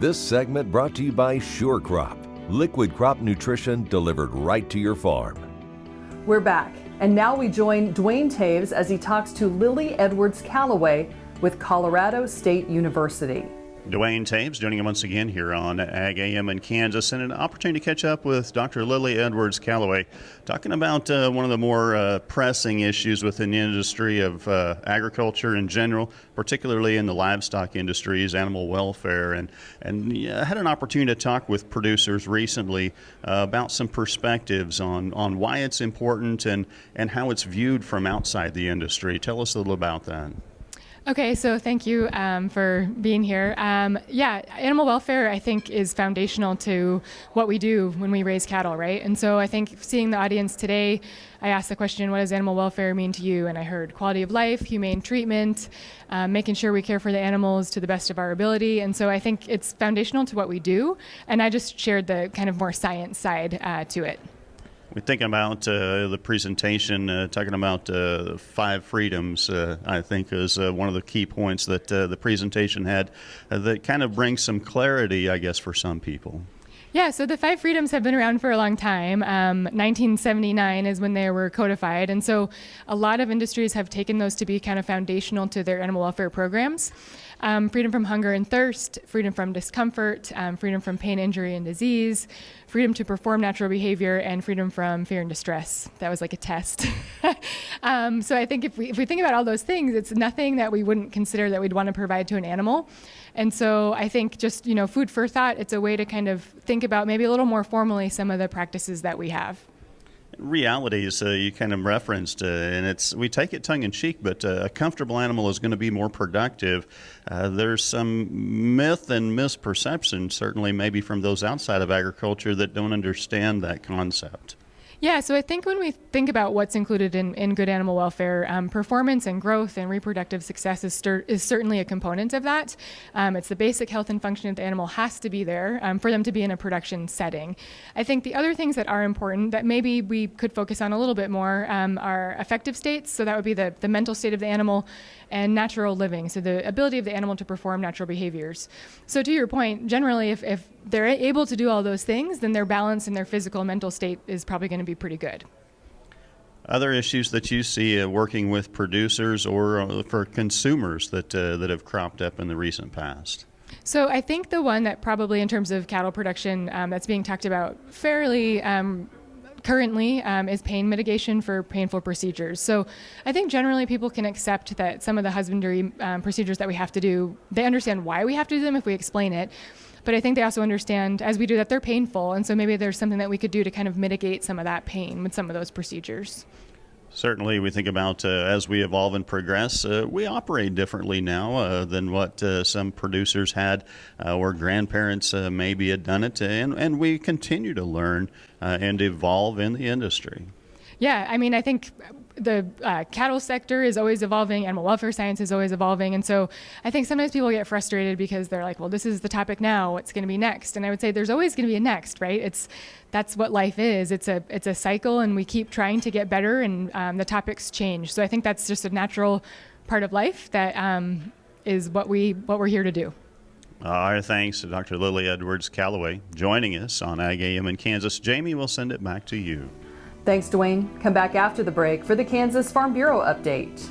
This segment brought to you by Sure Crop, liquid crop nutrition delivered right to your farm. We're back, and now we join Duane Toews as he talks to Lily Edwards-Callaway with Colorado State University. Duane Toews joining him once again here on Ag AM in Kansas, and an opportunity to catch up with Dr. Lily Edwards-Callaway, talking about one of the more pressing issues within the industry of agriculture in general, particularly in the livestock industries, animal welfare, and I had an opportunity to talk with producers recently about some perspectives on why it's important and how it's viewed from outside the industry. Tell us a little about that. Okay, so thank you for being here. Animal welfare, I think, is foundational to what we do when we raise cattle, right? And so I think seeing the audience today, I asked the question, what does animal welfare mean to you? And I heard quality of life, humane treatment, making sure we care for the animals to the best of our ability. And so I think it's foundational to what we do. And I just shared the kind of more science side to it. We're thinking about the presentation, talking about 5 freedoms, I think is one of the key points that the presentation had that kind of brings some clarity, I guess, for some people. Yeah, so the 5 freedoms have been around for a long time. 1979 is when they were codified. And so a lot of industries have taken those to be kind of foundational to their animal welfare programs. Freedom from hunger and thirst, freedom from discomfort, freedom from pain, injury, and disease, freedom to perform natural behavior, and freedom from fear and distress. That was like a test. So I think if we think about all those things, it's nothing that we wouldn't consider that we'd want to provide to an animal. And so I think just, food for thought, it's a way to kind of think about maybe a little more formally some of the practices that we have. Realities you kind of referenced, and we take it tongue-in-cheek, but a comfortable animal is going to be more productive. There's some myth and misperception, certainly maybe from those outside of agriculture that don't understand that concept. Yeah, so I think when we think about what's included in good animal welfare, performance and growth and reproductive success is certainly a component of that. It's the basic health and function of the animal has to be there for them to be in a production setting. I think the other things that are important that maybe we could focus on a little bit more are affective states. So that would be the mental state of the animal, and natural living, so the ability of the animal to perform natural behaviors. So to your point, generally if they're able to do all those things, then their balance and their physical and mental state is probably going to be pretty good. Other issues that you see working with producers or for consumers that have cropped up in the recent past? So I think the one that probably in terms of cattle production that's being talked about fairly currently is pain mitigation for painful procedures. So I think generally people can accept that some of the husbandry procedures that we have to do, they understand why we have to do them if we explain it. But I think they also understand, as we do, that they're painful. And so maybe there's something that we could do to kind of mitigate some of that pain with some of those procedures. Certainly, we think about as we evolve and progress, we operate differently now than what some producers had or grandparents maybe had done it. And we continue to learn and evolve in the industry. Yeah, I mean, I think the cattle sector is always evolving, animal welfare science is always evolving, and so I think sometimes people get frustrated because they're like, well, this is the topic now, what's going to be next? And I would say there's always going to be a next, right? That's what life is. It's a cycle, and we keep trying to get better, and the topics change. So I think that's just a natural part of life that is what we're here to do. Our thanks to Dr. Lily Edwards-Callaway joining us on Ag AM in Kansas. Jamie, we'll send it back to you. Thanks, Duane. Come back after the break for the Kansas Farm Bureau update.